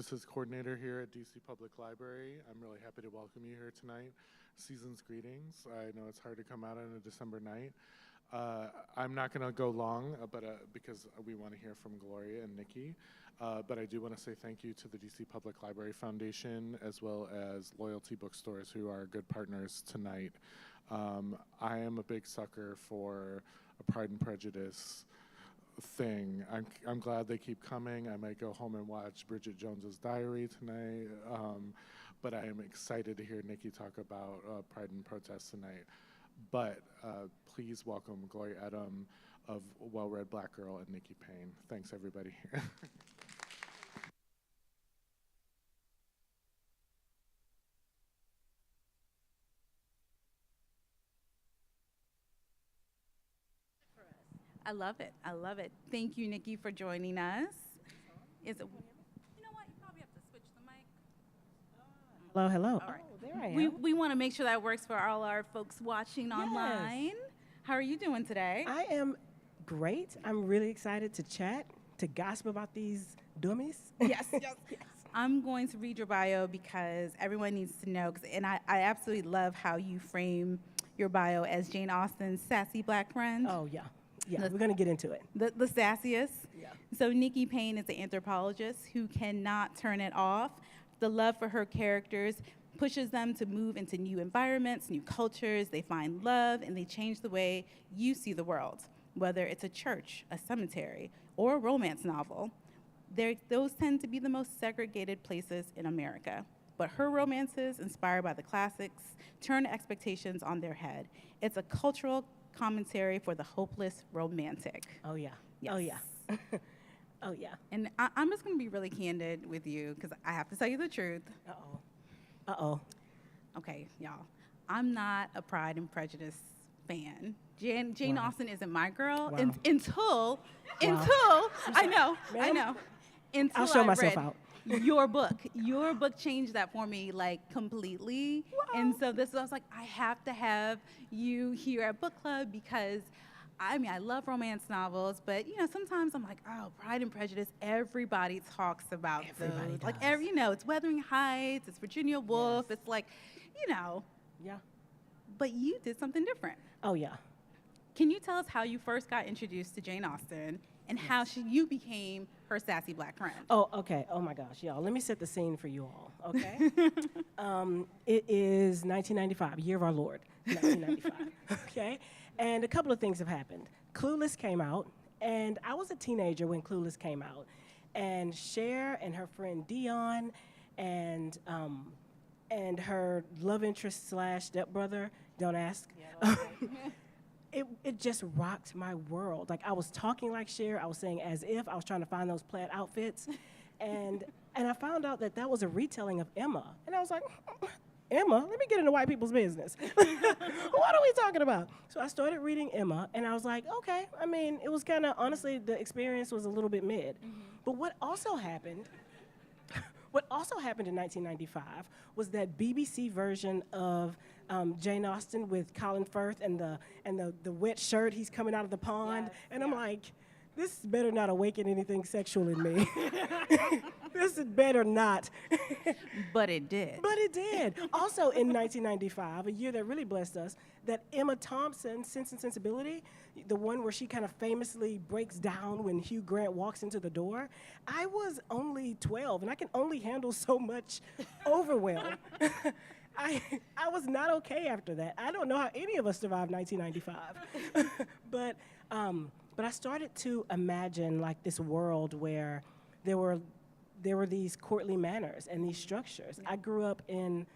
Services Coordinator here at DC Public Library. I'm really happy to welcome you here tonight. Season's greetings. I know it's hard to come out on a December night. I'm not going to go long, because we want to hear from Gloria and Nikki. But I do want to say thank you to the DC Public Library Foundation as well as Loyalty Bookstores, who are good partners tonight. I am a big sucker for a Pride and Prejudice thing. I'm glad they keep coming. I might go home and watch Bridget Jones's Diary tonight. But I am excited to hear Nikki talk about Pride and Protest tonight. But please welcome Gloria Edom of Well Read Black Girl and Nikki Payne. Thanks, everybody. I love it. I love it. Thank you, Nikki, for joining us. Is it? You know what? You probably have to switch the mic. Hello, hello. All right. Oh, there I am. We want to make sure that works for all our folks watching online. How are you doing today? I am great. I'm really excited to chat, to gossip about these dummies. Yes, yes, yes. I'm going to read your bio because everyone needs to know, and I absolutely love how you frame your bio as Jane Austen's sassy black friend. Oh, yeah. Yeah, we're going to get into it. The sassiest. Yeah. So Nikki Payne is an anthropologist who cannot turn it off. The love for her characters pushes them to move into new environments, new cultures. They find love, and they change the way you see the world, whether it's a church, a cemetery, or a romance novel. Those tend to be the most segregated places in America. But her romances, inspired by the classics, turn expectations on their head. It's a cultural commentary for the hopeless romantic. Oh, yeah. Yes. Oh, yeah. Oh, yeah. And I'm just going to be really candid with you because I have to tell you the truth. Uh-oh. Uh-oh. Okay, y'all. I'm not a Pride and Prejudice fan. Jane Wow. Austen isn't my girl Wow. until I know. Until I'll show I myself read out. your book. Your book changed that for me, like, completely. And so I was like, I have to have you here at book club because I mean, I love romance novels, but sometimes I'm like, oh, Pride and Prejudice. Everybody talks about Everybody those. Like, does. it's Wuthering Heights, it's Virginia Woolf. Yes. It's like, Yeah. But you did something different. Oh, yeah. Can you tell us how you first got introduced to Jane Austen and how you became her sassy black friend? Oh, okay. Oh, my gosh, y'all. Let me set the scene for you all, okay? It is 1995, year of our Lord, 1995, okay? And a couple of things have happened. Clueless came out, and I was a teenager when Clueless came out. And Cher and her friend Dion and her love interest / stepbrother, don't ask. Yeah, It just rocked my world. Like, I was talking like Cher, I was saying as if, I was trying to find those plaid outfits, and I found out that was a retelling of Emma. And I was like, Emma? Let me get into white people's business. What are we talking about? So I started reading Emma, and I was like, okay. I mean, it was kind of, honestly, the experience was a little bit mid. Mm-hmm. But what also happened in 1995 was that BBC version of Jane Austen with Colin Firth and the wet shirt, he's coming out of the pond. Yes, and I'm like, this better not awaken anything sexual in me. This better not. But it did. But it did. Also in 1995, a year that really blessed us, that Emma Thompson, Sense and Sensibility, the one where she kind of famously breaks down when Hugh Grant walks into the door, I was only 12, and I can only handle so much overwhelm. I was not okay after that. I don't know how any of us survived 1995. But I started to imagine like this world where there were these courtly manners and these structures. I grew up in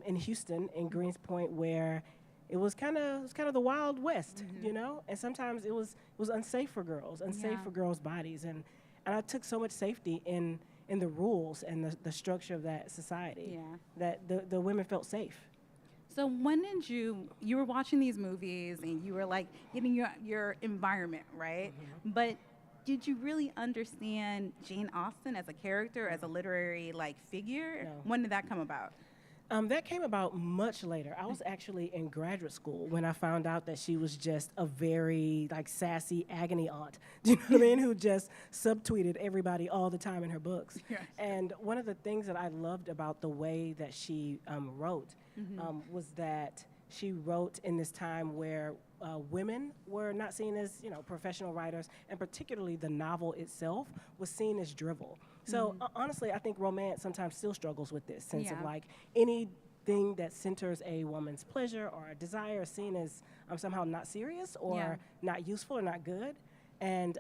Houston, in Greenspoint, where it was kind of the Wild West, and sometimes it was unsafe for girls, for girls' bodies, and I took so much safety in the rules and the structure of that society that the women felt safe. So when did you were watching these movies and you were like getting your environment, right? Mm-hmm. But did you really understand Jane Austen as a character, as a literary figure? No. When did that come about? That came about much later. I was actually in graduate school when I found out that she was just a very like sassy agony aunt. Do you know what I mean? Who just subtweeted everybody all the time in her books. Yes. And one of the things that I loved about the way that she wrote was that she wrote in this time where women were not seen as, professional writers, and particularly the novel itself was seen as drivel. So honestly, I think romance sometimes still struggles with this sense of Yeah. like anything that centers a woman's pleasure or a desire is seen as somehow not serious or Yeah. not useful or not good. And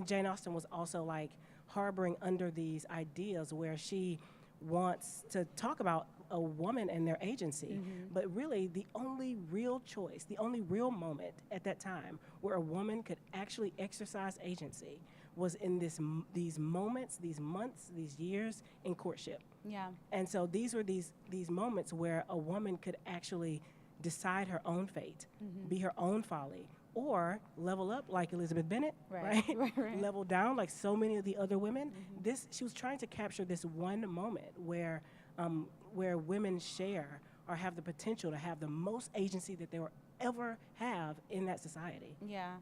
Jane Austen was also like harboring under these ideas where she wants to talk about a woman and their agency, but really the only real choice, the only real moment at that time where a woman could actually exercise agency was in these moments, these months, these years in courtship. Yeah. And so these were these moments where a woman could actually decide her own fate, be her own folly, or level up like Elizabeth Bennet, Right. right? Right. Level down like so many of the other women. She was trying to capture this one moment where women share or have the potential to have the most agency that they will ever have in that society. Yeah,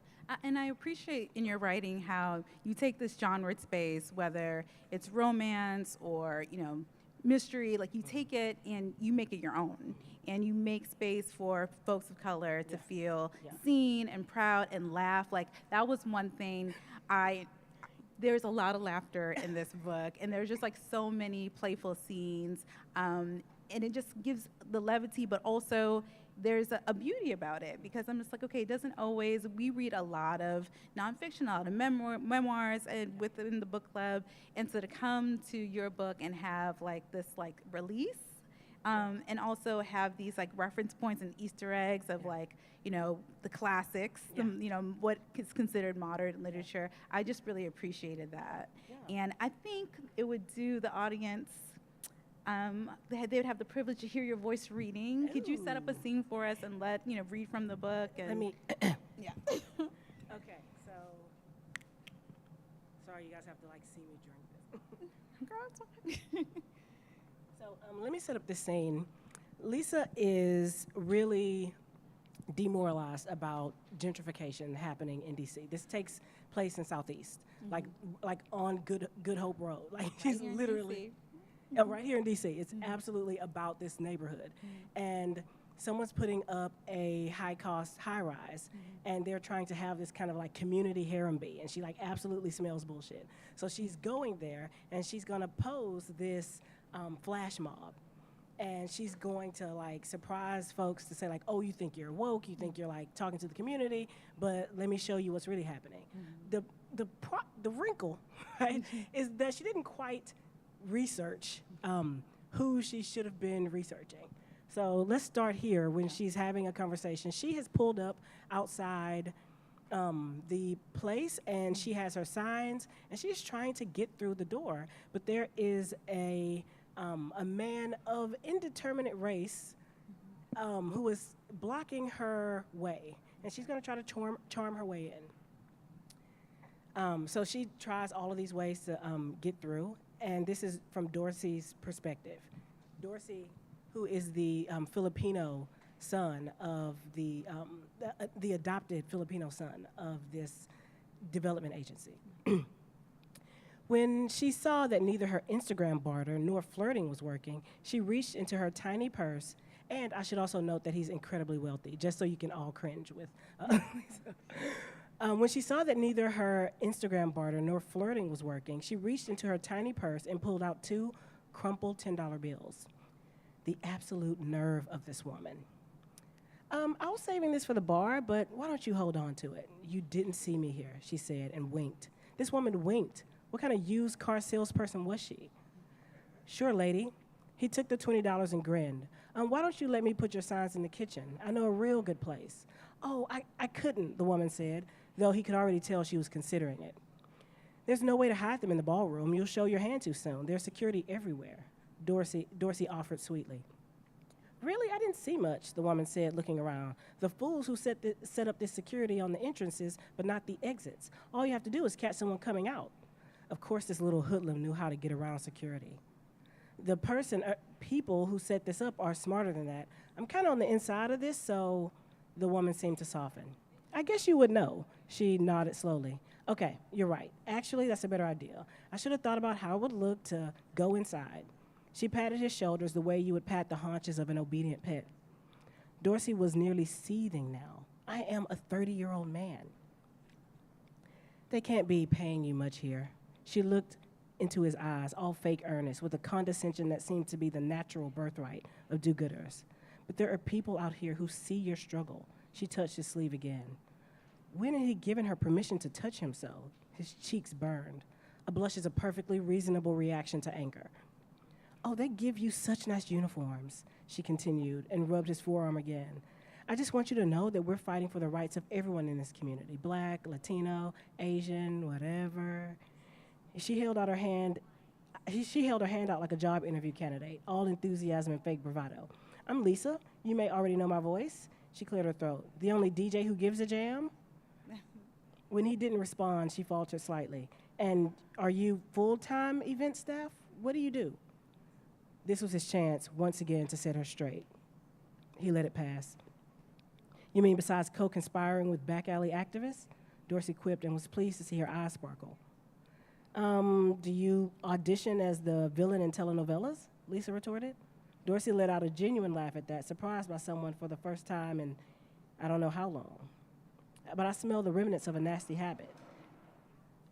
and I appreciate in your writing how you take this genre space, whether it's romance or mystery, like you take it and you make it your own, and you make space for folks of color to feel seen and proud and laugh. Like that was one thing there's a lot of laughter in this book, and there's just like so many playful scenes, and it just gives the levity, but also there's a beauty about it, because I'm just like, okay, it doesn't always, we read a lot of nonfiction, a lot of memoirs and within the book club, and so to come to your book and have like this like release, and also have these like reference points and Easter eggs of like, the classics, what is considered modern literature. I just really appreciated that. Yeah. And I think it would do the audience, they would have the privilege to hear your voice reading. Could you set up a scene for us and read from the book? And Let me. yeah. Okay, so sorry, you guys have to like see me drink this. Girl, it's fine. So let me set up this scene. Lisa is really demoralized about gentrification happening in DC. This takes place in Southeast, like on Good Hope Road. Like she's here in literally right here in DC. It's absolutely about this neighborhood, and someone's putting up a high-cost high-rise, and they're trying to have this kind of like community harem bee, and she like absolutely smells bullshit. So she's going there, and she's gonna pose this flash mob, and she's going to like surprise folks to say like, oh, you think you're woke, you think you're like talking to the community, but let me show you what's really happening. The wrinkle, right, is that she didn't quite research who she should have been researching. So let's start here when she's having a conversation. She has pulled up outside the place, and she has her signs, and she's trying to get through the door, but there is a man of indeterminate race who is blocking her way, and she's going to try to charm her way in. So she tries all of these ways to get through, and this is from Dorsey's perspective. Dorsey, who is the Filipino son of the adopted Filipino son of this development agency. When she saw that neither her Instagram barter nor flirting was working, she reached into her tiny purse, and I should also note that he's incredibly wealthy, just so you can all cringe with. When she saw that neither her Instagram barter nor flirting was working, she reached into her tiny purse and pulled out 2 crumpled $10 bills. The absolute nerve of this woman. I was saving this for the bar, but why don't you hold on to it? You didn't see me here, she said, and winked. This woman winked. What kind of used car salesperson was she? Sure, lady. He took the $20 and grinned. Why don't you let me put your signs in the kitchen? I know a real good place. Oh, I couldn't, the woman said, though he could already tell she was considering it. There's no way to hide them in the ballroom. You'll show your hand too soon. There's security everywhere, Dorsey offered sweetly. Really, I didn't see much, the woman said, looking around. The fools who set up this security on the entrances, but not the exits. All you have to do is catch someone coming out. Of course, this little hoodlum knew how to get around security. The person people who set this up are smarter than that. I'm kind of on the inside of this, so the woman seemed to soften. I guess you would know. She nodded slowly. Okay, you're right. Actually, that's a better idea. I should have thought about how it would look to go inside. She patted his shoulders the way you would pat the haunches of an obedient pet. Dorsey was nearly seething now. I am a 30-year-old man. They can't be paying you much here. She looked into his eyes, all fake earnest, with a condescension that seemed to be the natural birthright of do-gooders. But there are people out here who see your struggle. She touched his sleeve again. When had he given her permission to touch him so? His cheeks burned. A blush is a perfectly reasonable reaction to anger. Oh, they give you such nice uniforms, she continued, and rubbed his forearm again. I just want you to know that we're fighting for the rights of everyone in this community, Black, Latino, Asian, whatever. She held out her hand. She held her hand out like a job interview candidate, all enthusiasm and fake bravado. I'm Lisa. You may already know my voice. She cleared her throat. The only DJ who gives a jam? When he didn't respond, she faltered slightly. And are you full-time event staff? What do you do? This was his chance, once again, to set her straight. He let it pass. You mean besides co-conspiring with back alley activists? Dorsey quipped and was pleased to see her eyes sparkle. Do you audition as the villain in telenovelas? Lisa retorted. Dorsey let out a genuine laugh at that, surprised by someone for the first time in I don't know how long. But I smell the remnants of a nasty habit.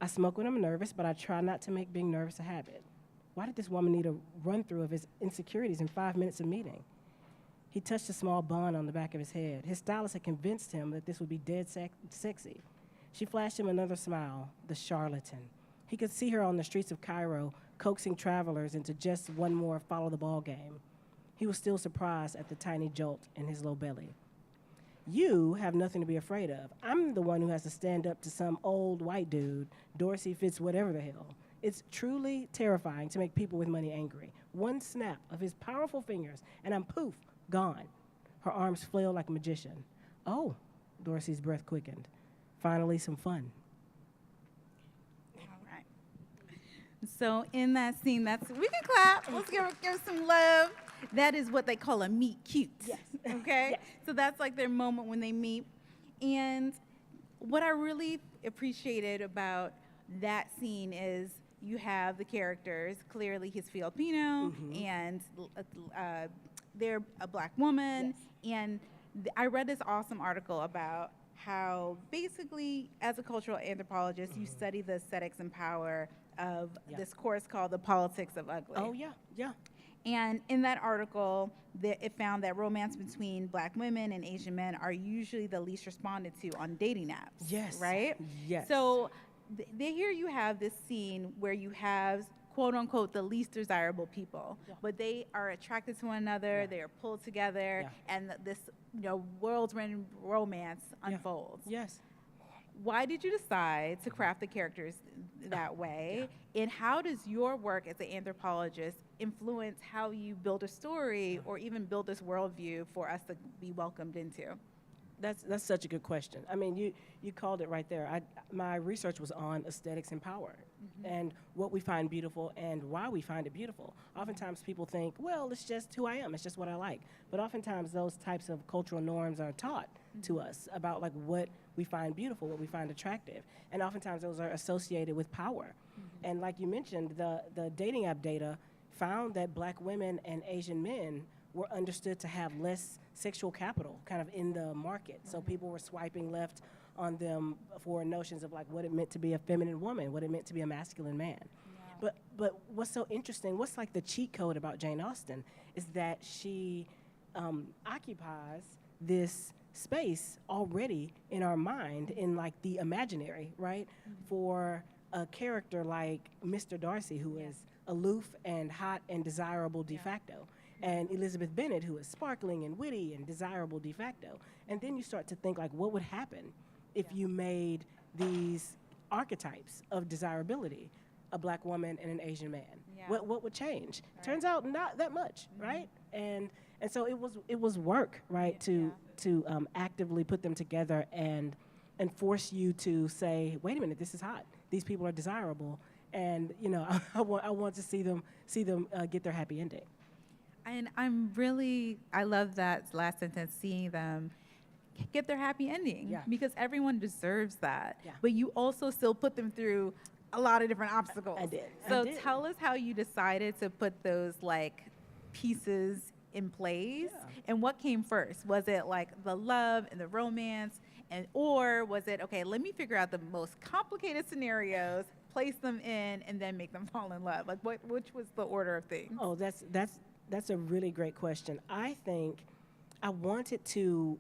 I smoke when I'm nervous, but I try not to make being nervous a habit. Why did this woman need a run-through of his insecurities in 5 minutes of meeting? He touched a small bun on the back of his head. His stylist had convinced him that this would be dead sexy. She flashed him another smile, the charlatan. He could see her on the streets of Cairo, coaxing travelers into just one more follow-the-ball game. He was still surprised at the tiny jolt in his low belly. You have nothing to be afraid of. I'm the one who has to stand up to some old white dude. Dorsey fits whatever the hell. It's truly terrifying to make people with money angry. One snap of his powerful fingers, and I'm poof, gone. Her arms flailed like a magician. Oh, Dorsey's breath quickened. Finally, some fun. All right. So in that scene, we can clap. Let's give some love. That is what they call a meet cute. Yes. Okay? Yes. So that's like their moment when they meet. And what I really appreciated about that scene is you have the characters. Clearly, he's Filipino, and they're a Black woman. Yes. And I read this awesome article about how basically, as a cultural anthropologist, you study the aesthetics and power of this course called The Politics of Ugly. Oh, yeah, yeah. And in that article, it found that romance between Black women and Asian men are usually the least responded to on dating apps. Yes. Right? Yes. So here you have this scene where you have, quote unquote, the least desirable people, but they are attracted to one another, they are pulled together, and this whirlwind romance unfolds. Yes. Why did you decide to craft the characters that way? And how does your work as an anthropologist influence how you build a story or even build this worldview for us to be welcomed into? That's such a good question. I mean, you called it right there. My research was on aesthetics and power and what we find beautiful and why we find it beautiful. Oftentimes people think, well, it's just who I am. It's just what I like. But oftentimes those types of cultural norms are taught to us about like what we find beautiful, what we find attractive. And oftentimes those are associated with power. And like you mentioned, the dating app data found that Black women and Asian men were understood to have less sexual capital kind of in the market. So people were swiping left on them for notions of like what it meant to be a feminine woman, what it meant to be a masculine man. But what's so interesting, what's like the cheat code about Jane Austen is that she occupies this space already in our mind in like the imaginary, right? For a character like Mr. Darcy, who is aloof and hot and desirable de facto, and Elizabeth Bennet, who is sparkling and witty and desirable de facto. And then you start to think like, what would happen if you made these archetypes of desirability, a Black woman and an Asian man? What would change? Right. Turns out not that much, right? And so it was work, right, to actively put them together and force you to say, wait a minute, this is hot. These people are desirable, and I want to see them get their happy ending. And I love that last sentence, seeing them get their happy ending, Yeah. because everyone deserves that. Yeah. But you also still put them through a lot of different obstacles. I did. So tell us how you decided to put those like pieces in place, and what came first? Was it like the love and the romance, or was it, okay, let me figure out the most complicated scenarios, place them in, and then make them fall in love? Like, which was the order of things? Oh, that's a really great question. I think I wanted to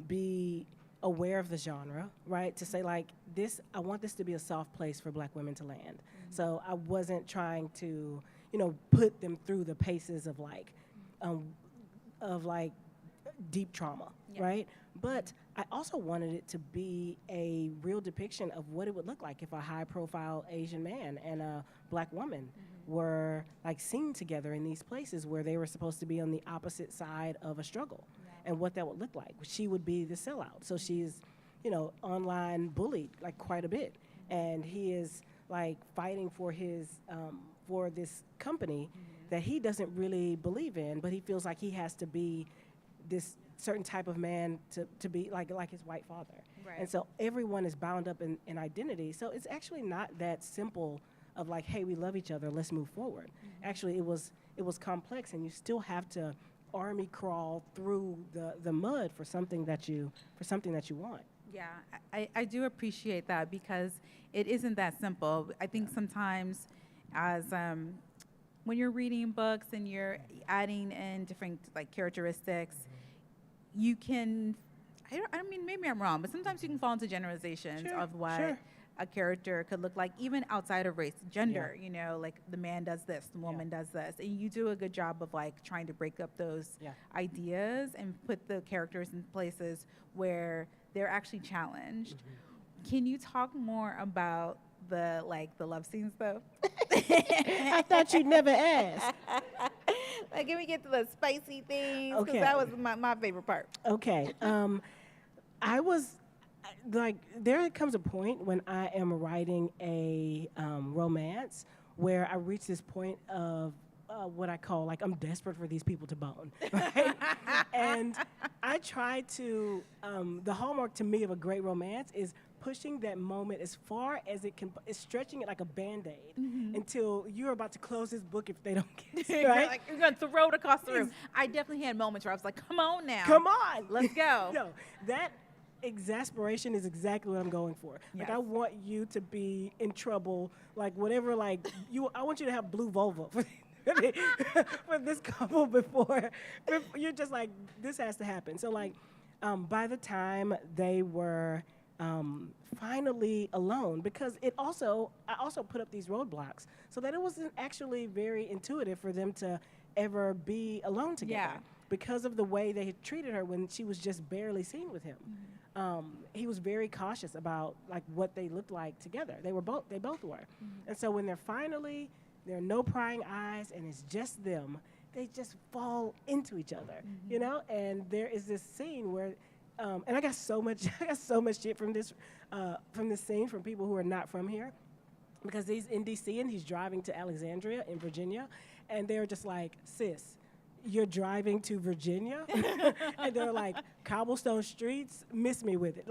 be aware of the genre, right? To say like this, I want this to be a soft place for Black women to land. So I wasn't trying to, put them through the paces of like deep trauma, Yeah. right? But I also wanted it to be a real depiction of what it would look like if a high-profile Asian man and a Black woman were like seen together in these places where they were supposed to be on the opposite side of a struggle, and what that would look like. She would be the sellout, so she's, online bullied like quite a bit, and he is like fighting for his for this company that he doesn't really believe in, but he feels like he has to be this certain type of man to be like his white father. Right. And so everyone is bound up in identity. So it's actually not that simple of like, hey, we love each other, let's move forward. Actually, it was complex, and you still have to army crawl through the mud for something that you want. Yeah, I do appreciate that, because it isn't that simple. I think sometimes as when you're reading books and you're adding in different like characteristics, you can, I mean, maybe I'm wrong, but sometimes you can fall into generalizations Sure, of what sure. a character could look like, even outside of race, gender, like the man does this, the woman does this. And you do a good job of like trying to break up those ideas and put the characters in places where they're actually challenged. Can you talk more about the love scenes though? I thought you'd never ask. Like, can we get to the spicy things? Because Okay. that was my favorite part. Okay. I was like, there comes a point when I am writing a romance where I reach this point of what I call like, I'm desperate for these people to bone, right? And I try to, the hallmark to me of a great romance is pushing that moment as far as it can, is stretching it like a Band-Aid until you're about to close this book if they don't get it, right? Like, you're going to throw it across the room. I definitely had moments where I was like, come on now. Come on. Let's go. No, that exasperation is exactly what I'm going for. Like, Yes. I want you to be in trouble, like whatever, like I want you to have blue vulva for this couple before you're just like, this has to happen. So like, by the time they were finally alone, because I also put up these roadblocks so that it wasn't actually very intuitive for them to ever be alone together. Yeah. Because of the way they had treated her when she was just barely seen with him. He was very cautious about like what they looked like together. They both were. And so when there are no prying eyes and it's just them, they just fall into each other, And there is this scene where, and I got so much shit from this scene from people who are not from here, because he's in DC and he's driving to Alexandria in Virginia, and they're just like, sis, you're driving to Virginia? And they're like, cobblestone streets, miss me with it.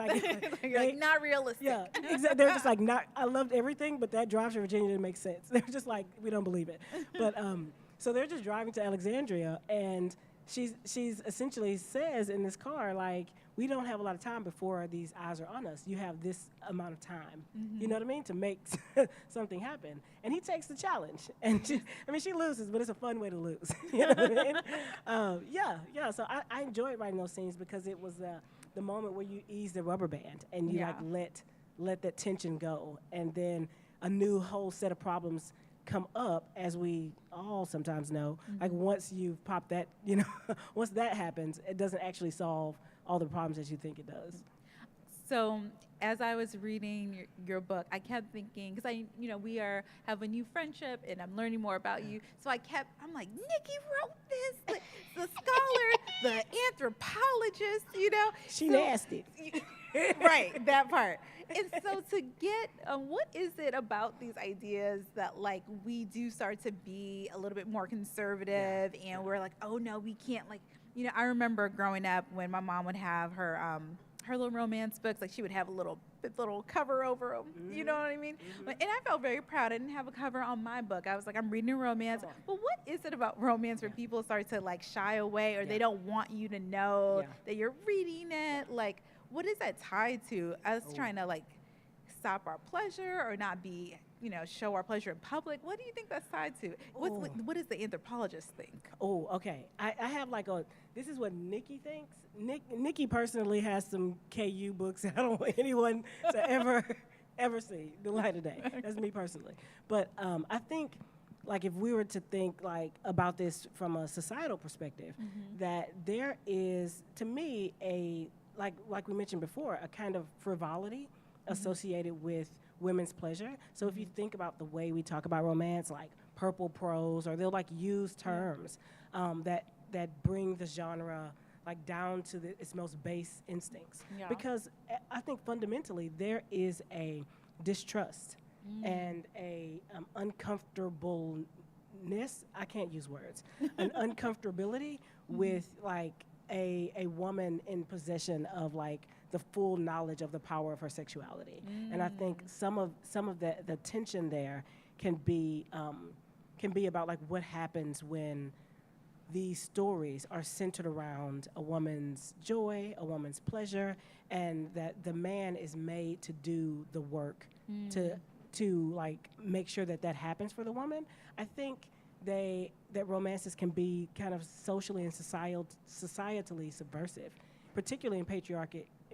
You're like, not realistic. Yeah, exactly. They're just like, I loved everything, but that drive to Virginia didn't make sense. They're just like, we don't believe it. But so they're just driving to Alexandria, and she's essentially says in this car, like, we don't have a lot of time before these eyes are on us. You have this amount of time, you know what I mean, to make something happen. And he takes the challenge. And she loses, but it's a fun way to lose. You know what I mean? Yeah. So I enjoyed writing those scenes because it was the moment where you ease the rubber band and you let that tension go. And then a new whole set of problems come up, as we all sometimes know. Like, once you've popped that, once that happens, it doesn't actually solve all the problems that you think it does. So as I was reading your book, I kept thinking, because we have a new friendship and I'm learning more about you. So I'm like, Nikki wrote this. The scholar the anthropologist, you know. She So- nasty. right, that part. And so to get, what is it about these ideas that like we do start to be a little bit more conservative and we're like, oh no, we can't like, you know, I remember growing up when my mom would have her little romance books, like she would have a little cover over them, you know what I mean? And I felt very proud. I didn't have a cover on my book. I was like, I'm reading a romance. But what is it about romance where people start to like shy away or they don't want you to know that you're reading it? Like, what is that tied to? Us trying to like stop our pleasure or not be, you know, show our pleasure in public? What do you think that's tied to? What does the anthropologist think? Oh, okay. I have like this is what Nikki thinks. Nikki personally has some KU books that I don't want anyone to ever see the light of day. That's me personally. But I think, like, if we were to think like about this from a societal perspective, that there is, to me, like we mentioned before, a kind of frivolity associated with women's pleasure. So if you think about the way we talk about romance, like purple prose, or they'll like use terms that bring the genre like down to its most base instincts. Because I think fundamentally there is a distrust and a uncomfortableness, I can't use words, an uncomfortability with like a woman in possession of like the full knowledge of the power of her sexuality. And I think some of the tension there can be about like what happens when these stories are centered around a woman's joy, a woman's pleasure, and that the man is made to do the work to like make sure that happens for the woman. I think that romances can be kind of socially and societally subversive, particularly in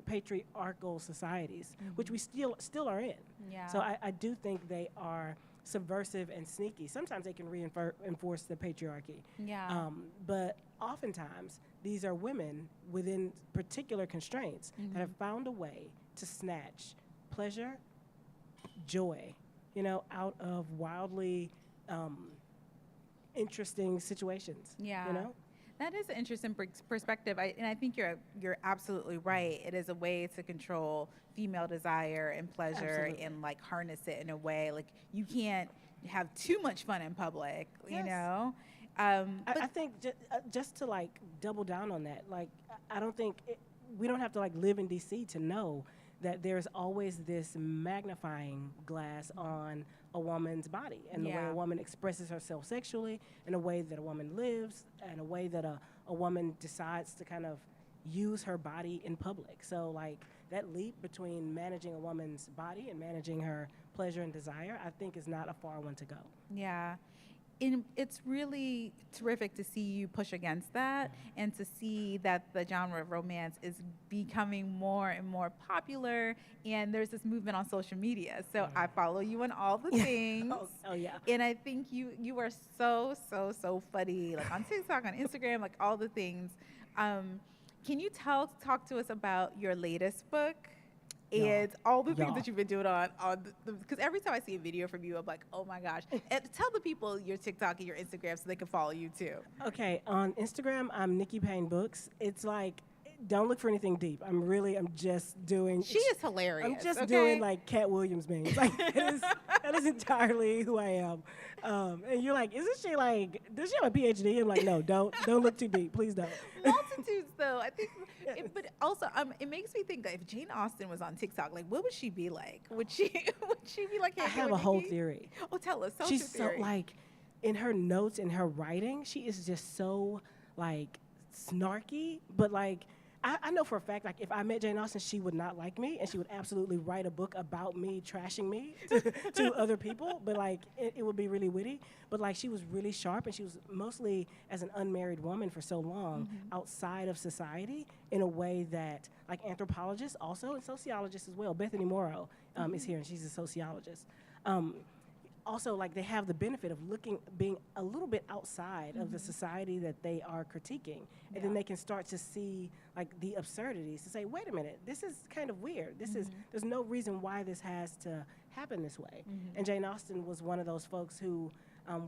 patriarchal societies, which we still are in. So I do think they are subversive and sneaky. Sometimes they can reinforce the patriarchy. But oftentimes these are women within particular constraints that have found a way to snatch pleasure, joy, you know, out of wildly interesting situations. You know? That is an interesting perspective, and I think you're absolutely right. It is a way to control female desire and pleasure and like harness it in a way like you can't have too much fun in public, you know. I think just to like double down on that, like I don't think we don't have to like live in DC to know that there's always this magnifying glass on a woman's body and the way a woman expresses herself sexually, and a way that a woman lives, and a way that a woman decides to kind of use her body in public. So like that leap between managing a woman's body and managing her pleasure and desire, I think is not a far one to go. And it's really terrific to see you push against that and to see that the genre of romance is becoming more and more popular, and there's this movement on social media. So I follow you on all the things. And I think you are so funny, like on TikTok, on Instagram, like all the things. Can you talk to us about your latest book? And all the things that you've been doing on because every time I see a video from you, I'm like, oh my gosh. And tell the people your TikTok and your Instagram so they can follow you too. Okay, on Instagram, I'm Nikki Payne Books. It's like, don't look for anything deep. I'm just doing. She is hilarious. I'm just doing like Cat Williams memes. Like that is entirely who I am. And you're like, isn't she like? Does she have a PhD? I'm like, no, don't look too deep. Please don't. Multitudes, though. I think, but also, it makes me think that if Jane Austen was on TikTok, like, what would she be like? Would she be like? Hey, I have a whole theory. Oh, tell us. Tell She's us your theory. so like, in her notes, in her writing, she is just so like snarky, but like. I know for a fact, like, if I met Jane Austen, she would not like me, and she would absolutely write a book about me trashing me to other people, but, like, it would be really witty. But, like, she was really sharp, and she was mostly, as an unmarried woman for so long, outside of society in a way that, like, anthropologists also, and sociologists as well. Bethany Morrow is here, and she's a sociologist. Also, like, they have the benefit of being a little bit outside of the society that they are critiquing. And then they can start to see, like, the absurdities to say, wait a minute, this is kind of weird. There's no reason why this has to happen this way. And Jane Austen was one of those folks who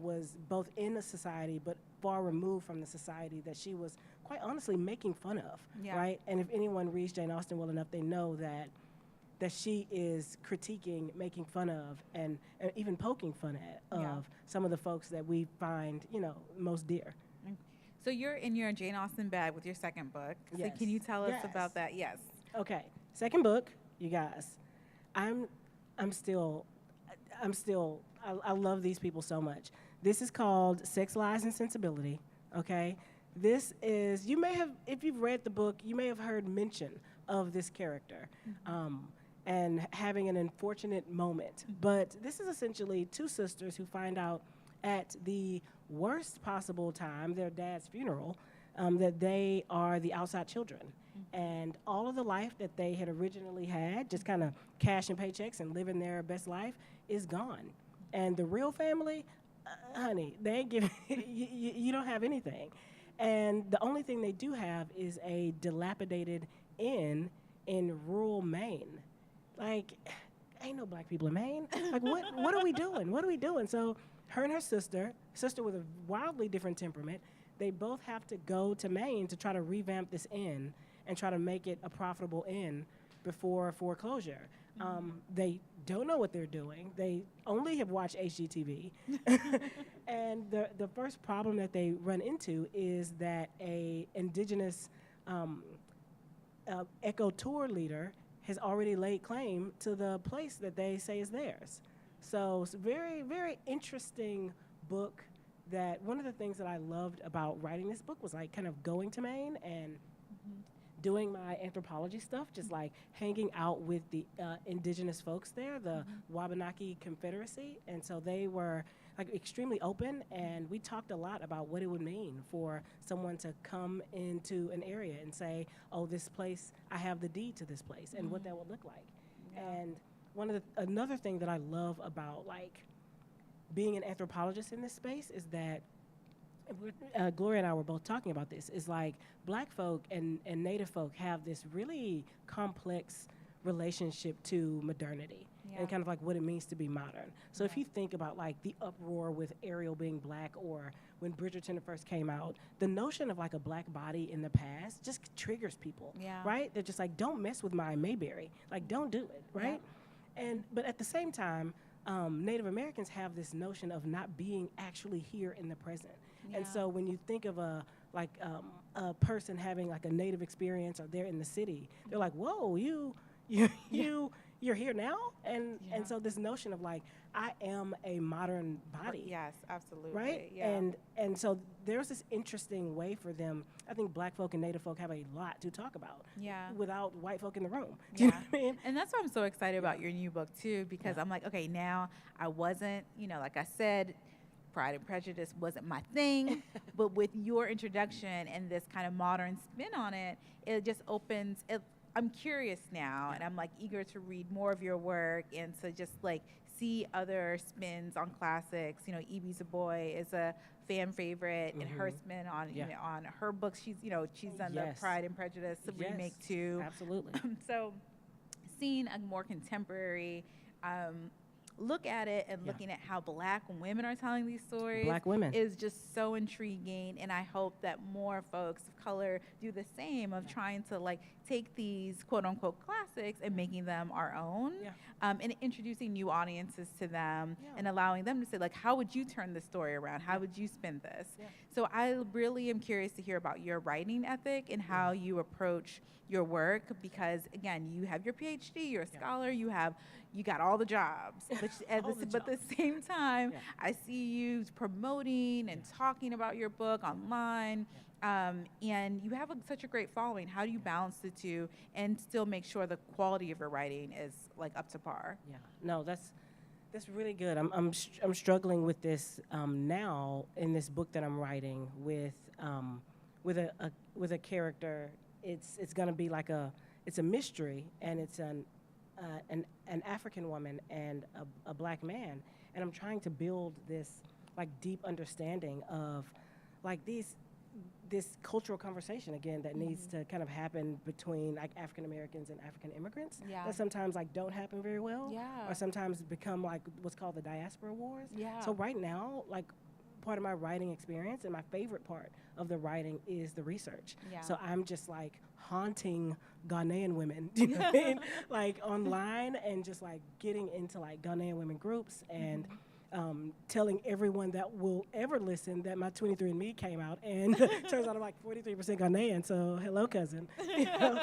was both in the society but far removed from the society that she was quite honestly making fun of, Yeah. right? And if anyone reads Jane Austen well enough, they know that she is critiquing, making fun of, and even poking fun at Yeah. of some of the folks that we find, most dear. So you're in your Jane Austen bag with your second book. So Yes. can you tell us Yes. about that? Yes. Okay, second book, you guys. I'm still, I love these people so much. This is called Sex, Lies, and Sensibility, okay? This is, you may have, if you've read the book, you may have heard mention of this character and having an unfortunate moment. But this is essentially two sisters who find out at the worst possible time, their dad's funeral, that they are the outside children. And all of the life that they had originally had, just kind of cashing paychecks and living their best life, is gone. And the real family, honey, they ain't giving, you don't have anything. And the only thing they do have is a dilapidated inn in rural Maine. Like, ain't no black people in Maine. Like, what are we doing? What are we doing? So her and her sister with a wildly different temperament, they both have to go to Maine to try to revamp this inn and try to make it a profitable inn before foreclosure. They don't know what they're doing. They only have watched HGTV. And the first problem that they run into is that a indigenous eco tour leader has already laid claim to the place that they say is theirs. So it's a very, very interesting book. That one of the things that I loved about writing this book was like kind of going to Maine and doing my anthropology stuff, just like hanging out with the indigenous folks there, the Wabanaki Confederacy. And so they were like extremely open, and we talked a lot about what it would mean for someone to come into an area and say, oh, this place, I have the deed to this place, and what that would look like. Yeah. And another thing that I love about like being an anthropologist in this space is that Gloria and I were both talking about this, is like black folk and Native folk have this really complex relationship to modernity and kind of like what it means to be modern. So if you think about like the uproar with Ariel being black, or when Bridgerton first came out, the notion of like a black body in the past just triggers people, right? They're just like, don't mess with my Mayberry, like don't do it, right? But at the same time, Native Americans have this notion of not being actually here in the present. And so when you think of a person having like a Native experience, or they're in the city, they're like, whoa, you're here now? And so this notion of like, I am a modern body. Yes, absolutely. Right? Yeah. And so there's this interesting way for them. I think black folk and Native folk have a lot to talk about without white folk in the room. Do you know what I mean? And that's why I'm so excited about your new book too, because I'm like, okay, now I wasn't, like I said, Pride and Prejudice wasn't my thing, but with your introduction and this kind of modern spin on it, it just opens it. I'm curious now, and I'm like eager to read more of your work and to just like see other spins on classics. Evie Zaboy is a fan favorite, and her spin on on her books. She's done the Pride and Prejudice remake too. Absolutely. So seeing a more contemporary look at it and looking at how black women are telling these stories Black women. is just so intriguing, and I hope that more folks of color do the same of trying to like take these quote unquote classics and making them our own, and introducing new audiences to them and allowing them to say like, how would you turn the story around? How would you spin this? So I really am curious to hear about your writing ethic and how you approach your work, because again, you have your PhD, you're a scholar, you got all the jobs, but at the same time, I see you promoting and talking about your book online, and you have such a great following. How do you balance the two and still make sure the quality of your writing is like up to par? No, that's really good. I'm struggling with this now in this book that I'm writing with a character. It's going to be like it's a mystery, and it's an African woman and a black man, and I'm trying to build this like deep understanding of like this cultural conversation again that needs to kind of happen between like African Americans and African immigrants that sometimes like don't happen very well, or sometimes become like what's called the diaspora wars. So right now, like part of my writing experience, and my favorite part of the writing is the research. Yeah. So I'm just like haunting Ghanaian women, you know what I mean? Like online, and just like getting into like Ghanaian women groups and telling everyone that will ever listen that my 23andMe came out, and turns out I'm like 43% Ghanaian, so hello, cousin. You know?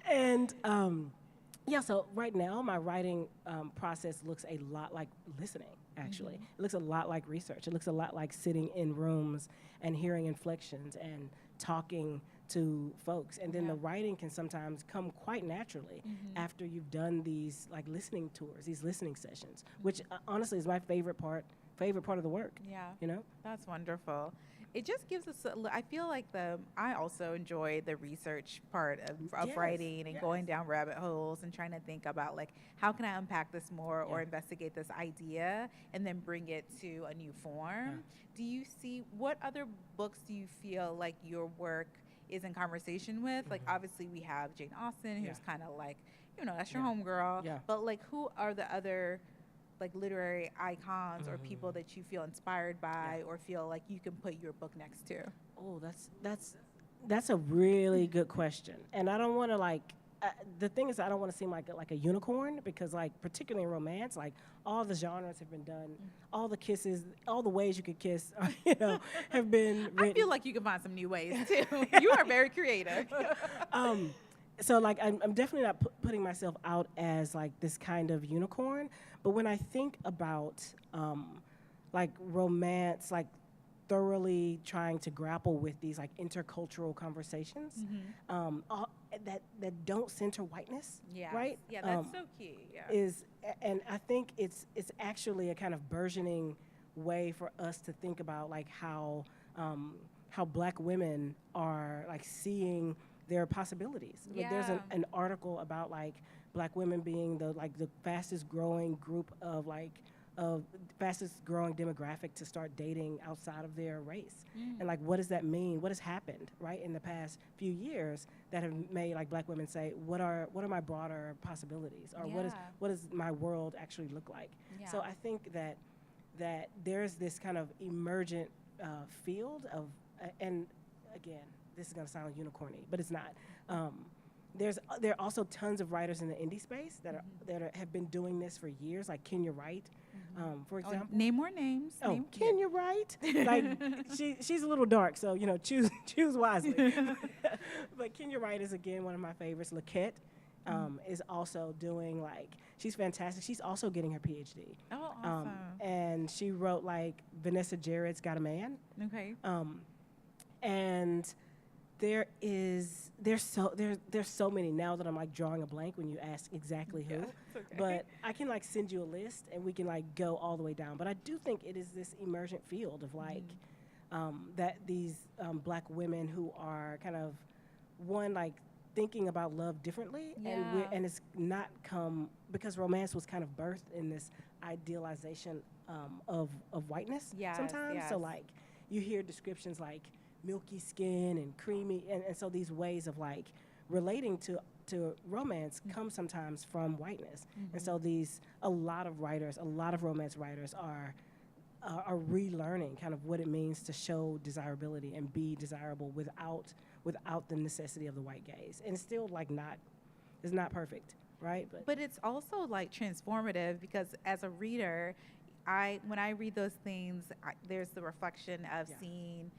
And yeah, so right now my writing process looks a lot like listening, actually. It looks a lot like research. It looks a lot like sitting in rooms and hearing inflections and talking to folks. And then the writing can sometimes come quite naturally after you've done these like listening tours, these listening sessions, which honestly is my favorite part of the work. Yeah. You know? That's wonderful. It just gives us, I feel like I also enjoy the research part of Yes, writing and yes. going down rabbit holes and trying to think about like, how can I unpack this more or investigate this idea and then bring it to a new form? Do you see, what other books do you feel like your work is in conversation with? Like, obviously we have Jane Austen, who's kind of like, you know, that's your homegirl. Yeah. But like, who are the other like literary icons or people that you feel inspired by or feel like you can put your book next to? Oh, that's a really good question, and I don't want to like. The thing is, I don't want to seem like a unicorn, because like particularly in romance, like all the genres have been done, all the kisses, all the ways you could kiss, you know, have been written. I feel like you can find some new ways too. You are very creative. So like I'm definitely not putting myself out as like this kind of unicorn, but when I think about like romance, like thoroughly trying to grapple with these like intercultural conversations that don't center whiteness, Yeah. right? Yeah, that's so key. Yeah. And I think it's actually a kind of burgeoning way for us to think about like how Black women are like seeing their possibilities. Like there's an article about like Black women being the fastest growing group of fastest growing demographic to start dating outside of their race. And like, what does that mean? What has happened, right, in the past few years that have made like Black women say, what are my broader possibilities, or what does my world actually look like? Yeah. So I think that there's this kind of emergent field of, and again, this is gonna sound unicorny, but it's not. There are also tons of writers in the indie space that have been doing this for years, like Kenya Wright, for example. Name more names. Oh, Kenya Wright. Like she's a little dark, so you know, choose wisely. But Kenya Wright is again one of my favorites. Laquette is also doing she's fantastic. She's also getting her PhD. Oh, awesome. And she wrote like Vanessa Jarrett's Got a Man. Okay. And there's so many now that I'm like drawing a blank when you ask exactly who. Okay. But I can like send you a list and we can like go all the way down. But I do think it is this emergent field of like that these Black women who are kind of like thinking about love differently, and it's not come because romance was kind of birthed in this idealization of whiteness sometimes. So like you hear descriptions like milky skin and creamy, and so these ways of like relating to romance come sometimes from whiteness. And so a lot of romance writers are relearning kind of what it means to show desirability and be desirable without the necessity of the white gaze. And it's still like it's not perfect, right? But it's also like transformative, because as a reader, when I read those things, there's the reflection of seeing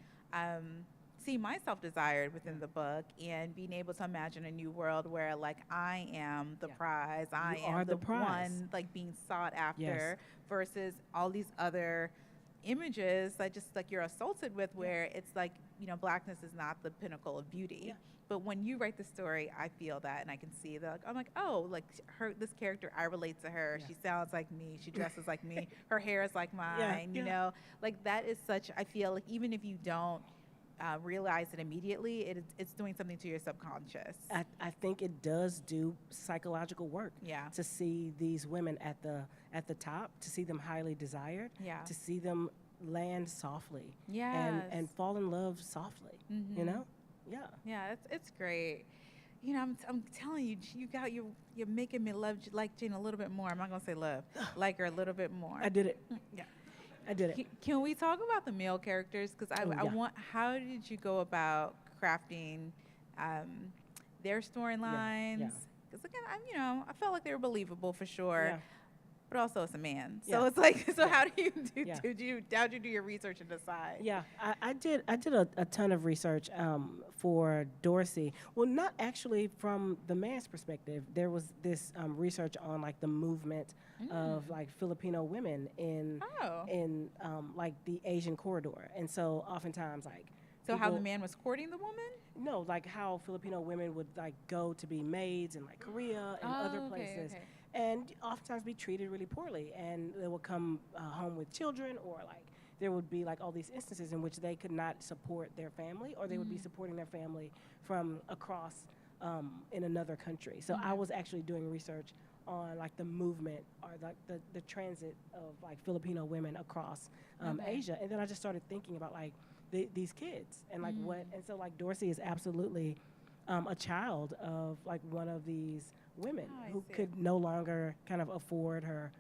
myself desired within the book, and being able to imagine a new world where like I am the prize, I am the one like being sought after, versus all these other images that just like you're assaulted with, where it's like, you know, Blackness is not the pinnacle of beauty. But when you write the story, I feel that, and I can see that. Like, I'm like, oh, like this character, I relate to her. She sounds like me. She dresses like me. Her hair is like mine. You know, like that is such. I feel like even if you don't realize it immediately, it's doing something to your subconscious. I think it does do psychological work. To see these women at the top, to see them highly desired. To see them land softly. And fall in love softly. You know. Yeah, it's great. You know, I'm telling you, you're making me love like Jane a little bit more. I'm not gonna say love, like her a little bit more. I did it. I did it. Can we talk about the male characters? Because I yeah. want. How did you go about crafting their storylines? Because again, I felt like they were believable for sure. Yeah. But also, it's a man, so Yeah. it's like, so Yeah. how do you do? Yeah. How'd you do your research and decide? Yeah, I did a ton of research for Dorsey. Well, not actually from the man's perspective. There was this research on like the movement of like Filipino women in Oh. like the Asian corridor, and so oftentimes like So how the people- man was courting the woman? no, like how Filipino women would like go to be maids in like Korea and other Oh, places, okay. and oftentimes be treated really poorly, and they would come home with children, or like there would be like all these instances in which they could not support their family, or they would be supporting their family from across in another country. So I was actually doing research on like the movement or like the transit of like Filipino women across Asia, and then I just started thinking about like these kids and like what, and so like Dorsey is absolutely a child of like one of these women Oh, I who see. could no longer kind of afford her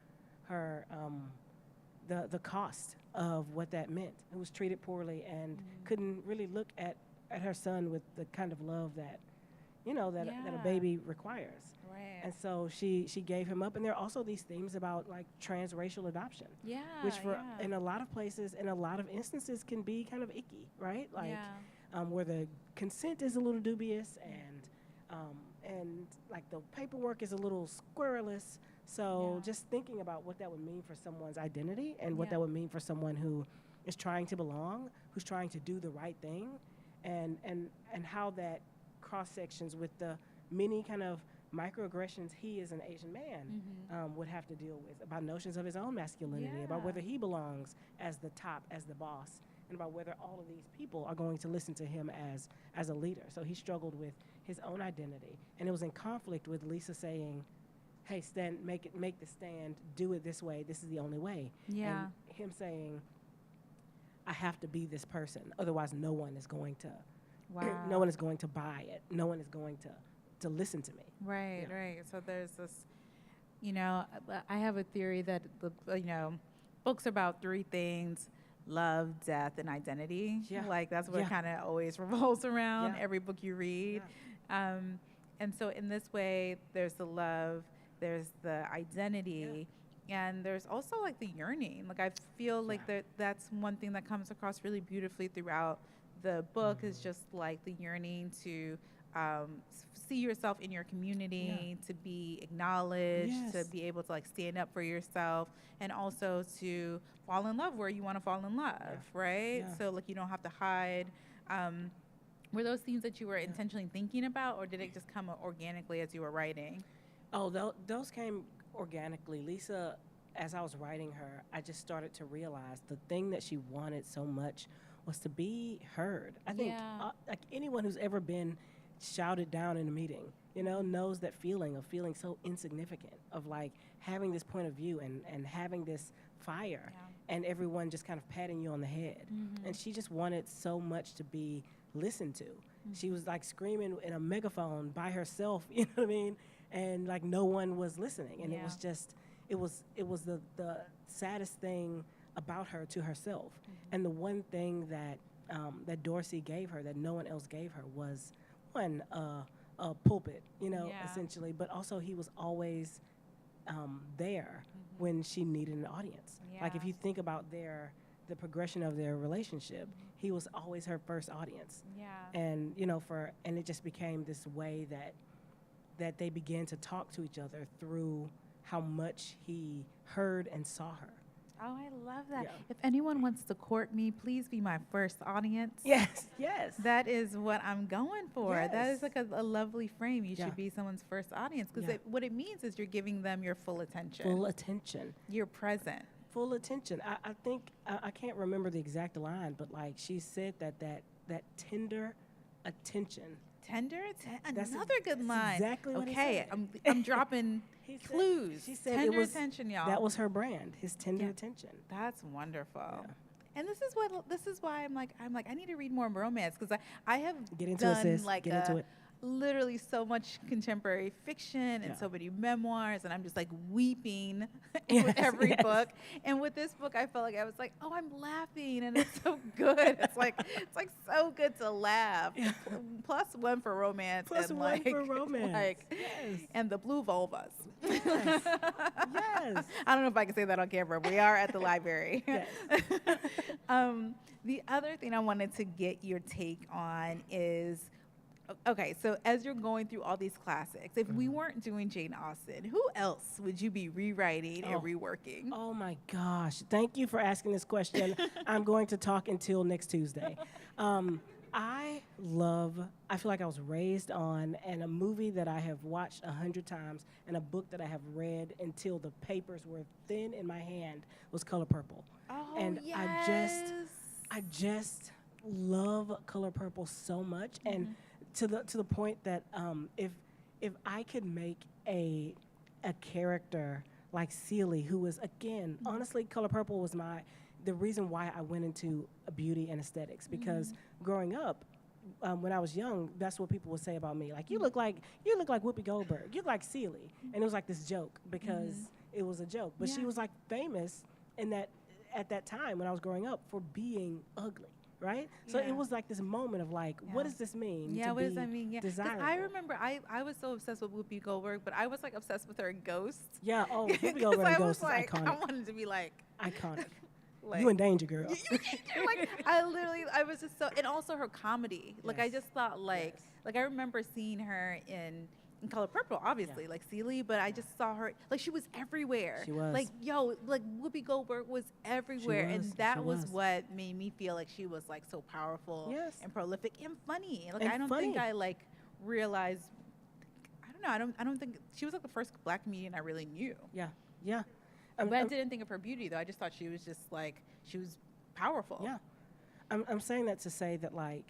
the cost of what that meant, who was treated poorly and couldn't really look at her son with the kind of love that that a Yeah. baby requires. Right. And so she gave him up, and there are also these themes about like transracial adoption, Yeah. which for yeah. in a lot of places, in a lot of instances, can be kind of icky, right? Like yeah. where the consent is a little dubious, and like the paperwork is a little squirreless. So Yeah. just thinking about what that would mean for someone's identity and what Yeah. that would mean for someone who is trying to belong, who's trying to do the right thing, and how that cross sections with the many kind of microaggressions he as an Asian man would have to deal with, about notions of his own masculinity, about Yeah. whether he belongs as the top, as the boss, and about whether all of these people are going to listen to him as a leader. So he struggled with his own identity, and it was in conflict with Lisa saying, "Hey, make the stand, do it this way. This is the only way." Yeah. And him saying, "I have to be this person, otherwise no one is going to, Wow. no one is going to buy it. No one is going to listen to me." Right, Yeah. right. So there's this, I have a theory that books about three things: love, death, and identity. Yeah. Like that's what Yeah. kind of always revolves around Yeah. every book you read. And so in this way, there's the love, there's the identity, and there's also like the yearning. Like I feel like that's one thing that comes across really beautifully throughout the book is just like the yearning to see yourself in your community, to be acknowledged, to Yes. be able to like stand up for yourself, and also to fall in love where you want to fall in love, right? Yeah. So like you don't have to hide. Were those themes that you were intentionally thinking about, or did it just come organically as you were writing? Oh, those came organically. Lisa, as I was writing her, I just started to realize the thing that she wanted so much was to be heard. I think like anyone who's ever been shouted down in a meeting, knows that feeling of feeling so insignificant, of like having this point of view and having this fire, and everyone just kind of patting you on the head. And she just wanted so much to be listened to. She was like screaming in a megaphone by herself, you know what I mean? And like no one was listening, and it was just it was the saddest thing about her to herself. And the one thing that that Dorsey gave her that no one else gave her was one a pulpit, essentially, but also he was always there when she needed an audience. Like if you think about the progression of their relationship, he was always her first audience. And and it just became this way that they began to talk to each other through how much he heard and saw her. Oh, I love that. Yeah. If anyone wants to court me, please be my first audience. Yes, yes. That is what I'm going for. That is Yes. like a lovely frame. You Yeah. should be someone's first audience because Yeah. what it means is you're giving them your full attention. Full attention. You're present. Full attention. I think, I can't remember the exact line, but like she said that tender attention. Tender, That's another good that's line. exactly what he Okay, said. I'm dropping He said- clues. She said Tender it was, attention, y'all. That was her brand, his tender Yeah. attention. That's wonderful. Yeah. And this is why I'm like I need to read more romance because I have Get into done it, sis. like Get into it. literally so much contemporary fiction and Yeah. so many memoirs, and I'm just like weeping Yes, with every yes. book. And with this book, I felt like I was like, oh, I'm laughing, and it's so good. It's like so good to laugh. Yeah. Plus one for romance. Plus and one like, for romance. Like, Yes. and the blue vulvas. Yes. Yes. I don't know if I can say that on camera. We are at the library. Yes. The other thing I wanted to get your take on is, okay, so as you're going through all these classics, if we weren't doing Jane Austen, who else would you be rewriting Oh. and reworking? Oh my gosh. Thank you for asking this question. I'm going to talk until next Tuesday. I feel like I was raised on, and a movie that I have watched 100 times, and a book that I have read until the papers were thin in my hand was Color Purple. Oh, And yes. I just love Color Purple so much, and to the point that if I could make a character like Celie, who was again honestly, Color Purple was the reason why I went into beauty and aesthetics, because growing up. When I was young, that's what people would say about me. Like, you look like Whoopi Goldberg. You look like Celie, and it was like this joke because it was a joke. But she Yeah. was like famous in that at that time when I was growing up for being ugly, right? So Yeah. it was like this moment of like, what Yeah. does this mean? Yeah, to what be does that mean? Yeah, 'cause desirable? I remember I was so obsessed with Whoopi Goldberg, but I was like obsessed with her in Ghost. Yeah. Oh, Whoopi 'Cause Goldberg I and was Ghost is like, I iconic. wanted to be like, Iconic. like You in danger, girl. like I was just so, and also her comedy. Like I Yes. just thought like Yes. like I remember seeing her in Color Purple, obviously, like Celie, but I just saw her like she was everywhere. She was. Like like Whoopi Goldberg was everywhere, and was, that she was was. what made me feel like she was like so powerful Yes. and prolific and funny. Like And I don't think funny. I like realized. I don't know. I don't think she was like the first black comedian I really knew. Yeah. Yeah. But I didn't think of her beauty though. I just thought she was just like she was powerful. Yeah. I'm saying that to say that, like,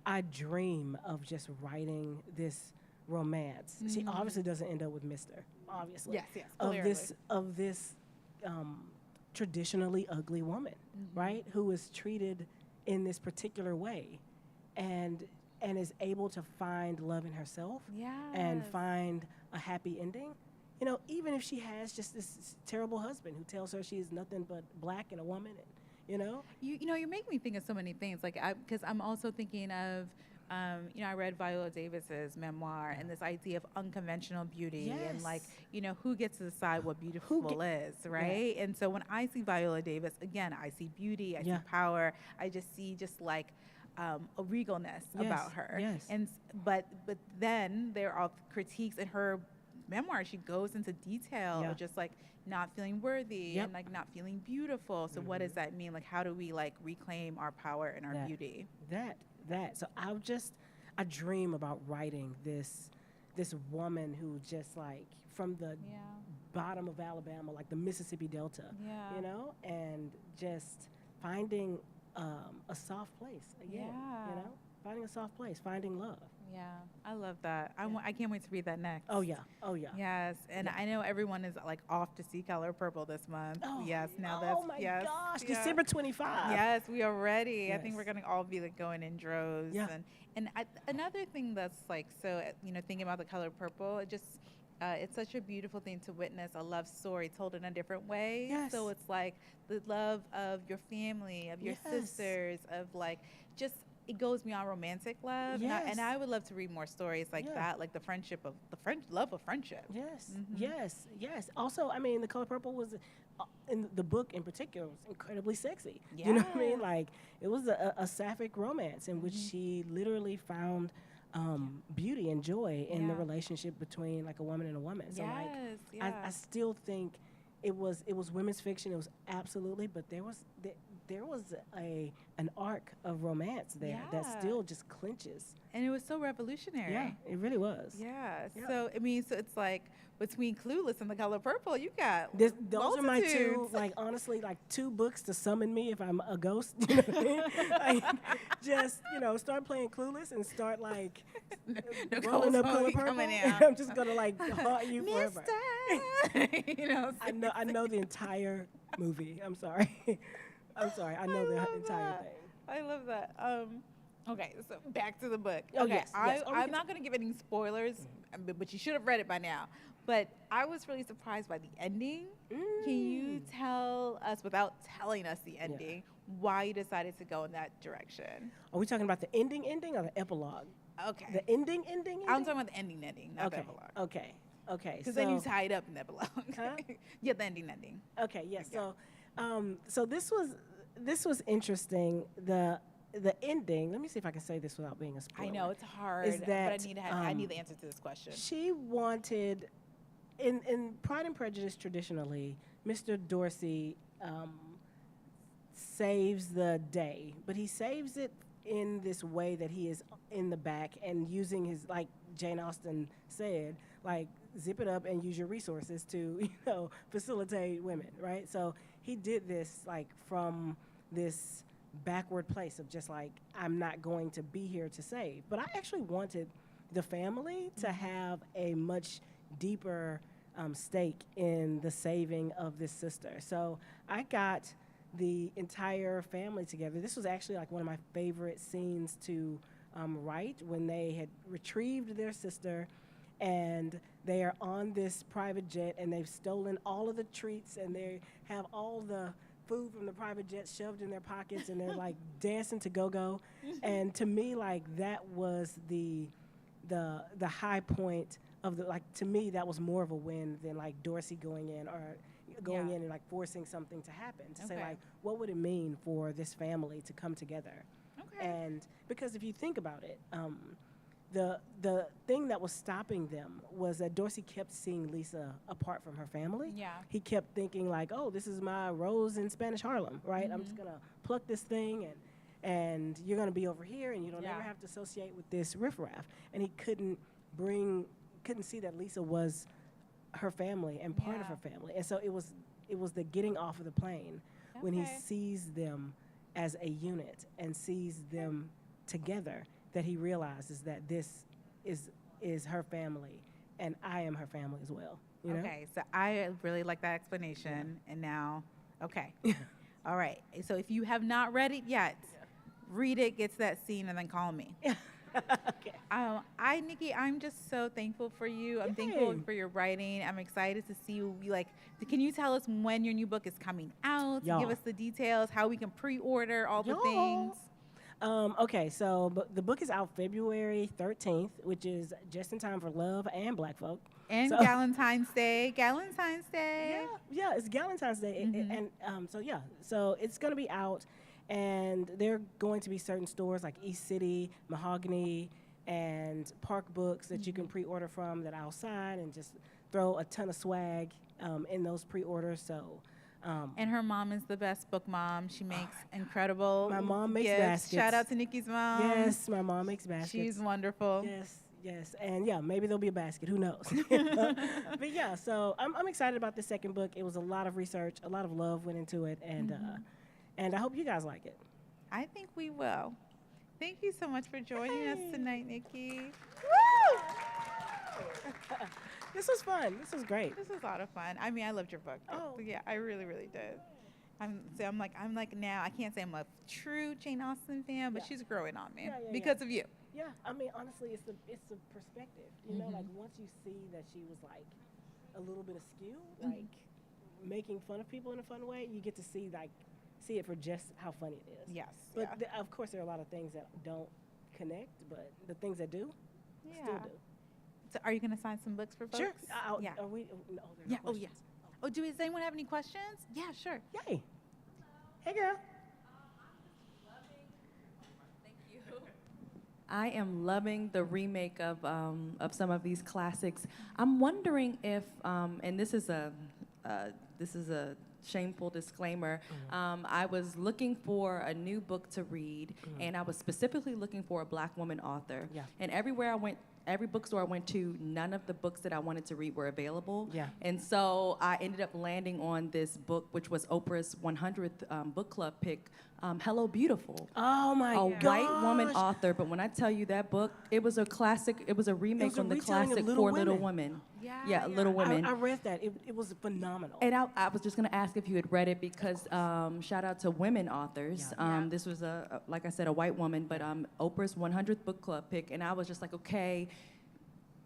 I dream of just writing this romance. She obviously doesn't end up with Mr. Obviously. Yes, yes, Of this traditionally ugly woman, right? Who is treated in this particular way and is able to find love in herself and Yes. find a happy ending. You know, even if she has just this terrible husband who tells her she is nothing but black and a woman, and you know, You know, you're making me think of so many things. Like, because I'm also thinking of, you know, I read Viola Davis's memoir and this idea of unconventional beauty and like, Yes. you know, who gets to decide what beautiful is, right? And so when I see Viola Davis, again, I see beauty, I Yeah. see power, I just see just like a regalness about her. yes. And but then there are critiques in her memoir. She goes into detail Yeah. of just like not feeling worthy Yep. and like not feeling beautiful. So what does that mean? Like, how do we like reclaim our power and our That. beauty? that. So I dream about writing this woman who just like from the Yeah. bottom of Alabama, like the Mississippi Delta, Yeah. you know, and just finding a soft place again, Yeah. you know, finding a soft place, finding love. Yeah, I love that. I can't wait to read that next. Oh yeah. Yes, and I know everyone is like off to see Color Purple this month. Oh, Yes, now that's oh my yes, gosh, yeah. December 25. Yes, we are ready. I think Yes. we're gonna all be like going in droves. Yeah. And another thing that's like so you know thinking about the Color Purple, it just it's such a beautiful thing to witness a love story told in a different way. Yes. So it's like the love of your family, of your Yes. sisters, of like just. It goes beyond romantic love, Yes. and I would love to read more stories like Yeah. that, like the friendship of love of friendship. Yes, Mhm. yes. Also, I mean, The Color Purple was, in the book in particular, was incredibly sexy. You know what I mean? Yeah. Like, it was a sapphic romance in which she literally found beauty and joy in the Yeah. relationship between like a woman and a woman. So like, Yes, I yeah. still think it was women's fiction. It was absolutely, but there was an arc of romance there that Yeah. still just clinches. And it was so revolutionary. Yeah, it really was. Yeah. Yeah. So I mean, so it's like between Clueless and The Color Purple, you got Those are my two, multitudes. like honestly, like two books to summon me if I'm a ghost. You know what I mean? Like, just start playing Clueless and start like rolling up Color Purple. coming And out. I'm just gonna like haunt you forever. Mister. You know. I know the entire movie. I'm sorry. I know the love entire that. thing. I love that. Okay, so back to the book. Oh, Okay, yes, yes. Oh, we I'm can not going to give any spoilers, but you should have read it by now. But I was really surprised by the ending. Can you tell us, without telling us the ending, why you decided to go in that direction? Are we talking about the ending or the epilogue? Okay. The ending? I'm talking about the ending, not the Okay. epilogue. Okay. Because then you tie it up in the epilogue. Huh? Yeah, the ending. Okay, yes. So this was interesting. The ending. Let me see if I can say this without being a spoiler. I know it's hard, Is but that, I need the answer to this question. She wanted, in Pride and Prejudice traditionally, Mr. Dorsey saves the day, but he saves it in this way that he is in the back and using his, like Jane Austen said, like zip it up and use your resources to, facilitate women, right? So he did this like from this backward place of just like, I'm not going to be here to save. But I actually wanted the family to have a much deeper stake in the saving of this sister. So I got the entire family together. This was actually like one of my favorite scenes to write, when they had retrieved their sister and they are on this private jet and they've stolen all of the treats and they have all the food from the private jet shoved in their pockets and they're like dancing to go-go. And to me, like, that was the high point of the, like, to me that was more of a win than like Dorsey going in and like forcing something to happen, to say like, what would it mean for this family to come together? Okay. And because if you think about it, the thing that was stopping them was that Dorsey kept seeing Lisa apart from her family. Yeah. He kept thinking like, oh, this is my rose in Spanish Harlem, right? I'm just gonna pluck this thing and you're gonna be over here and you don't ever have to associate with this riffraff. And he couldn't see that Lisa was her family and part of her family. And so it was the getting off of the plane when he sees them as a unit and sees them together that he realizes that this is her family and I am her family as well. You know? Okay, so I really like that explanation. And now, okay. All right. So if you have not read it yet, read it, get to that scene, and then call me. Okay. Nikki, I'm just so thankful for you. I'm thankful for your writing. I'm excited to see you. Can you tell us when your new book is coming out? Y'all. Give us the details, how we can pre-order all the things. Okay, so the book is out February 13th, which is just in time for Love and Black folk. And So- Galentine's Day. Galentine's Day. Yeah, it's Galentine's Day, so it's gonna be out, and there are going to be certain stores like East City, Mahogany, and Park Books that you can pre-order from that I'll sign and just throw a ton of swag in those pre-orders. So. And her mom is the best book mom. She makes incredible My mom makes gifts. baskets. Shout out to Nikki's mom. Yes, my mom makes baskets. She's wonderful. Yes, and yeah, maybe there'll be a basket. Who knows? But yeah, so I'm excited about the second book. It was a lot of research, a lot of love went into it, and I hope you guys like it. I think we will. Thank you so much for joining us tonight, Nikki. This was fun. This was great. This was a lot of fun. I mean, I loved your book. Oh. Yeah, I really, really did. I'm like now. I can't say I'm a true Jane Austen fan, but Yeah. she's growing on me Yeah. because of you. Yeah, I mean, honestly, it's the perspective. You know, like once you see that she was like a little bit askew, like making fun of people in a fun way, you get to see it for just how funny it is. Yes. But yeah. of course, there are a lot of things that don't connect, but the things that do, still do. So are you going to sign some books for folks? Sure. Yeah. Are we? No, there's Yeah. no Oh, yes. questions. Oh, does anyone have any questions? Yeah, sure. Yay. Hey, girl. I am loving the remake of some of these classics. I'm wondering if, and this is a shameful disclaimer. I was looking for a new book to read, and I was specifically looking for a Black woman author. Yeah. And everywhere every bookstore I went to, none of the books that I wanted to read were available. Yeah. And so I ended up landing on this book, which was Oprah's 100th book club pick, Hello Beautiful. Oh my A gosh. white woman author, but when I tell you that book, it was a classic, it was a remake a on the retelling of classic Little For Little Women. Women. Yeah, Little Women. I read that. It was phenomenal. And I was just going to ask if you had read it because shout out to women authors. Yeah. This was, like I said, a white woman, but Oprah's 100th book club pick. And I was just like, okay,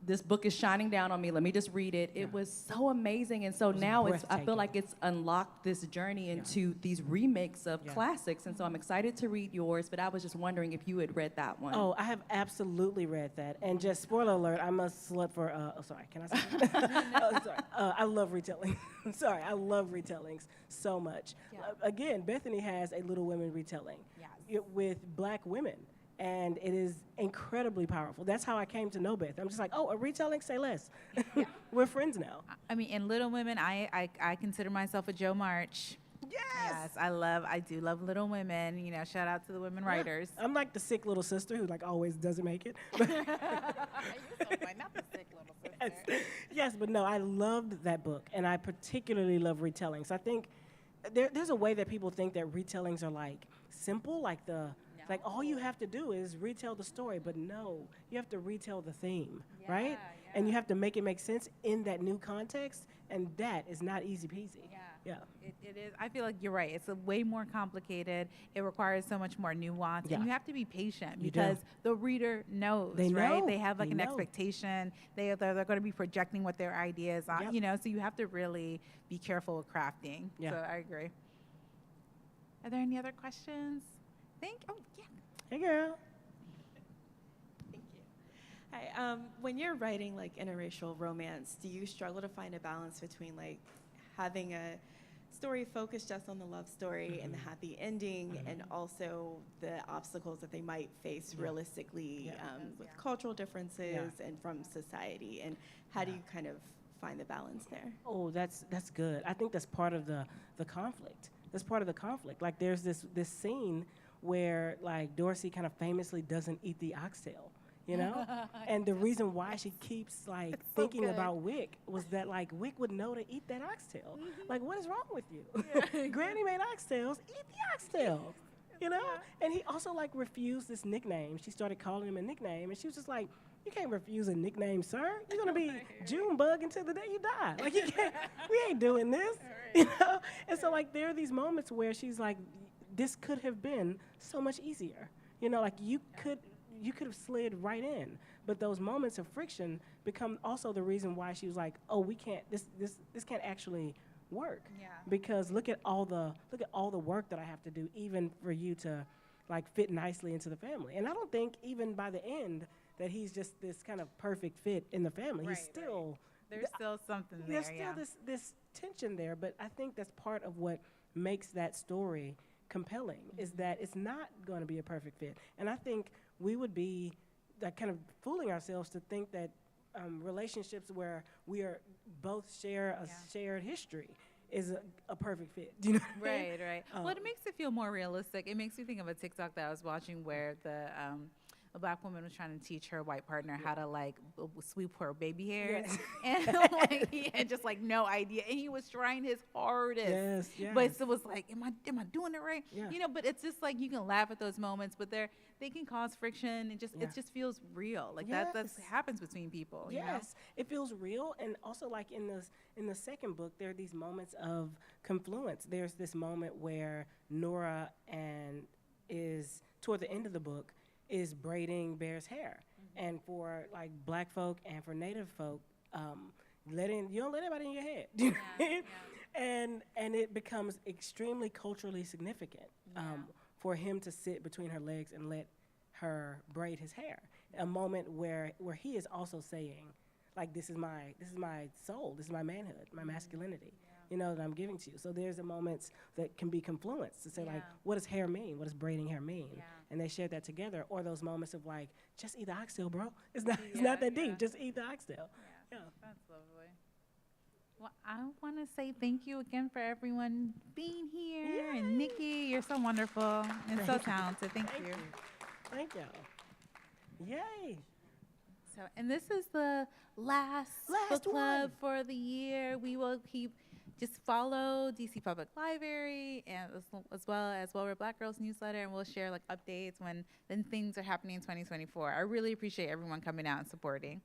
this book is shining down on me. Let me just read it. It was so amazing. And so now I feel breathtaking. like it's unlocked this journey into these remakes of classics. And so I'm excited to read yours, but I was just wondering if you had read that one. Oh, I have absolutely read that. And just spoiler alert, I'm a slut for, sorry, can I say that? Sorry. I love retelling. Sorry, I love retellings so much. Again, Bethany has a Little Women retelling with black women. And it is incredibly powerful. That's how I came to know Beth. I'm just like, oh, a retelling, say less. We're friends now. I mean, in Little Women, I consider myself a Jo March. Yes, I do love Little Women. You know, shout out to the women writers. I'm like the sick little sister who like always doesn't make it. Yes, but no, I loved that book, and I particularly love retellings. I think there's a way that people think that retellings are like simple, like all you have to do is retell the story, but no, you have to retell the theme, right? And you have to make it make sense in that new context, and that is not easy peasy. Yeah. It is. I feel like you're right. It's a way more complicated. It requires so much more nuance, Yeah. and you have to be patient You do. because the reader knows, They right? know. They have like They an know. expectation. They're going to be projecting what their ideas are, Yep. you know. So you have to really be careful with crafting. Yeah. So I agree. Are there any other questions? Oh yeah. Hey, girl. Thank you. Hi. When you're writing like interracial romance, do you struggle to find a balance between like having a story focused just on the love story and the happy ending, and also the obstacles that they might face realistically with cultural differences and from society? And how do you kind of find the balance there? Oh, that's good. I think that's part of the conflict. That's part of the conflict. Like there's this scene where like Dorsey kind of famously doesn't eat the oxtail, you know? And the reason why she keeps like thinking about Wick was that like Wick would know to eat that oxtail. Like, what is wrong with you? Granny made oxtails, eat the oxtail. You know? And he also like refused this nickname. She started calling him a nickname, and she was just like, you can't refuse a nickname, sir. You're gonna be Junebug until the day you die. Like, you can't, we ain't doing this. You know? And so like there are these moments where she's like, this could have been so much easier. You know, like you could have slid right in. But those moments of friction become also the reason why she was like, oh, we can't, this can't actually work. Yeah. Because look at all the work that I have to do even for you to like fit nicely into the family. And I don't think even by the end that he's just this kind of perfect fit in the family. He's still There's still something there. there's still this tension there, but I think that's part of what makes that story compelling, is that it's not going to be a perfect fit. And I think we would be like kind of fooling ourselves to think that relationships where we are both share a shared history is a perfect fit. Do you know what I mean? Right. Well, it makes it feel more realistic. It makes me think of a TikTok that I was watching where a black woman was trying to teach her white partner how to like sweep her baby hairs, and like he had just like no idea, and he was trying his hardest. Yes. But it was like, am I doing it right? Yeah. You know, but it's just like you can laugh at those moments, but they can cause friction, and it just feels real. Like that happens between people. You know? Yes, it feels real, and also like in the second book, there are these moments of confluence. There's this moment where Nora is toward the end of the book is braiding Bear's hair, and for like black folk and for Native folk, you don't let anybody in your head. Do you know what I mean? And it becomes extremely culturally significant for him to sit between her legs and let her braid his hair. A moment where he is also saying, like, this is my soul, this is my manhood, my masculinity, you know, that I'm giving to you. So there's the moments that can be confluence to say, like, what does hair mean? What does braiding hair mean? And they share that together. Or those moments of like, just eat the oxtail, bro. It's not that deep. Just eat the oxtail. Yeah. That's lovely. Well, I want to say thank you again for everyone being here. Yay. And Nikki, you're so wonderful and so talented. Thank you. Thank y'all. Yay. So, and this is the last book club for the year. We will keep just follow DC Public Library and as well as We're Black Girls newsletter, and we'll share like updates when things are happening in 2024. I really appreciate everyone coming out and supporting.